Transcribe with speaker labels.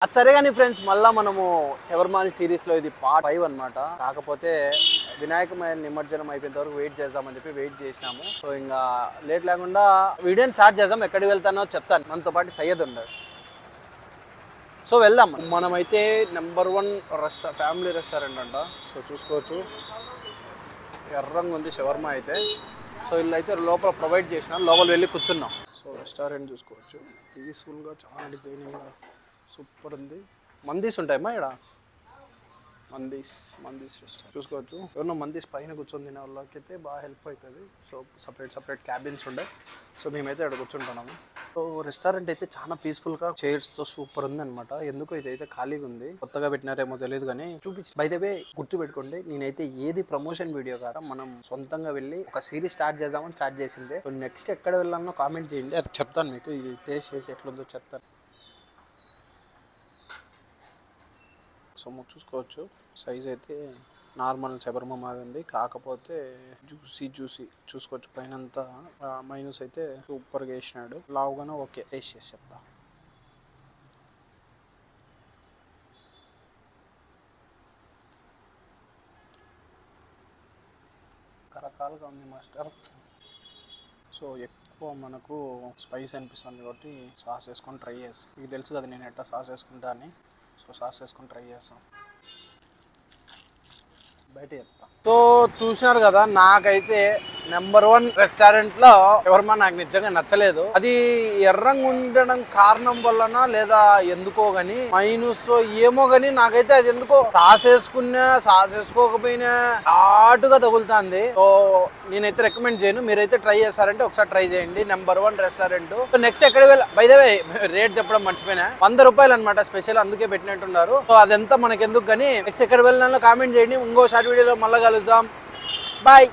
Speaker 1: సరే కానీ ఫ్రెండ్స్, మళ్ళీ మనము శబరిమల సిరీస్లో ఇది పార్ట్ 5 అనమాట. కాకపోతే వినాయకమైన నిమజ్జనం అయిపోయేంత వరకు వెయిట్ చేద్దామని చెప్పి వెయిట్ చేసినాము. సో ఇంకా లేట్ లేకుండా వీడియోని స్టార్ట్ చేద్దాం. ఎక్కడికి వెళ్తానో చెప్తాను, మనతో పాటు సయ్యద్ ఉండడు. సో వెళ్దాం. మనమైతే నెంబర్ 1 ఫ్యామిలీ రెస్టారెంట్ అంట. సో చూసుకోవచ్చు, ఎర్రంగా ఉంది షవర్మ అయితే. సో వీళ్ళు అయితే లోపల ప్రొవైడ్ చేసినారు, లోపల వెళ్ళి కూర్చున్నాం. సో రెస్టారెంట్ చూసుకోవచ్చు, పీస్ఫుల్గా, చాలా డిజైనింగ్గా సూపర్ ఉంది. మందీస్ ఉంటాయమ్మా ఇక్కడ, మందీస్ రెస్టారెంట్ చూసుకోవచ్చు. ఎవరినో మందీస్ పైన కూర్చొని తినే వాళ్ళకి అయితే బాగా హెల్ప్ అవుతుంది. సో సపరేట్ క్యాబిన్స్ ఉండే. సో మేమైతే ఇక్కడ కూర్చుంటున్నాము. సో రెస్టారెంట్ అయితే చాలా పీస్ఫుల్గా చైర్స్తో సూపర్ ఉంది అనమాట. ఎందుకు ఇదైతే ఖాళీగా ఉంది, కొత్తగా పెట్టినారేమో తెలియదు కానీ చూపించి బయటవే గుర్తు పెట్టుకోండి. నేనైతే ఏది ప్రమోషన్ వీడియో కాదు, మనం సొంతంగా వెళ్ళి ఒక సిరీస్ స్టార్ట్ చేద్దామని స్టార్ట్ చేసిందే. సో నెక్స్ట్ ఎక్కడ వెళ్ళాలనో కామెంట్ చేయండి, అది చెప్తాను మీకు. ఇది టేస్ట్ చేసి ఎట్లుందో చెప్తాను. సో చూసుకోవచ్చు, సైజ్ అయితే నార్మల్ శబరిమ మాది ఉంది, కాకపోతే జ్యూసీ చూసుకోవచ్చు. పైన అంతా మైనస్ అయితే సూపర్గా వేసినాడు. లావుగానే ఓకే, టేస్ట్ చేసి చెప్తా. రకరకాలుగా ఉంది మాస్టర్. సో ఎక్కువ మనకు స్పైస్ అనిపిస్తుంది కాబట్టి సాస్ వేసుకొని ట్రై చేస్తాం. మీకు తెలుసు కదా నేను ఎట్లా సాస్ వేసుకుంటా అని. సో సాస్ వేసుకొని ట్రై చేస్తాం. బయట చెప్తా. సో చూసినారు కదా, నాకైతే నెంబర్ 1 రెస్టారెంట్లో ఎవరమా నాకు నిజంగా నచ్చలేదు. అది ఎర్రంగా ఉండడం కారణం వలన లేదా ఎందుకో గానీ మైనస్ ఏమో గానీ నాకైతే అది ఎందుకో సాస్ వేసుకోకపోయినా హాటుగా తగులుతుంది. సో నేనైతే రికమెండ్ చేయను. మీరైతే ట్రై చేస్తారంటే ఒకసారి ట్రై చేయండి. Number 1 restaurant. సో నెక్స్ట్ ఎక్కడ బై ద వే రేట్ చెప్పడం మర్చిపోయినా, 100 రూపాయలు అనమాట స్పెషల్, అందుకే పెట్టినట్టున్నారు. సో అదంతా మనకి ఎందుకు కానీ నెక్స్ట్ ఎక్కడ వెళ్ళినా కామెంట్ చేయండి. ఇంకో షార్ట్ వీడియోలో మళ్ళీ కలుద్దాం. బాయ్.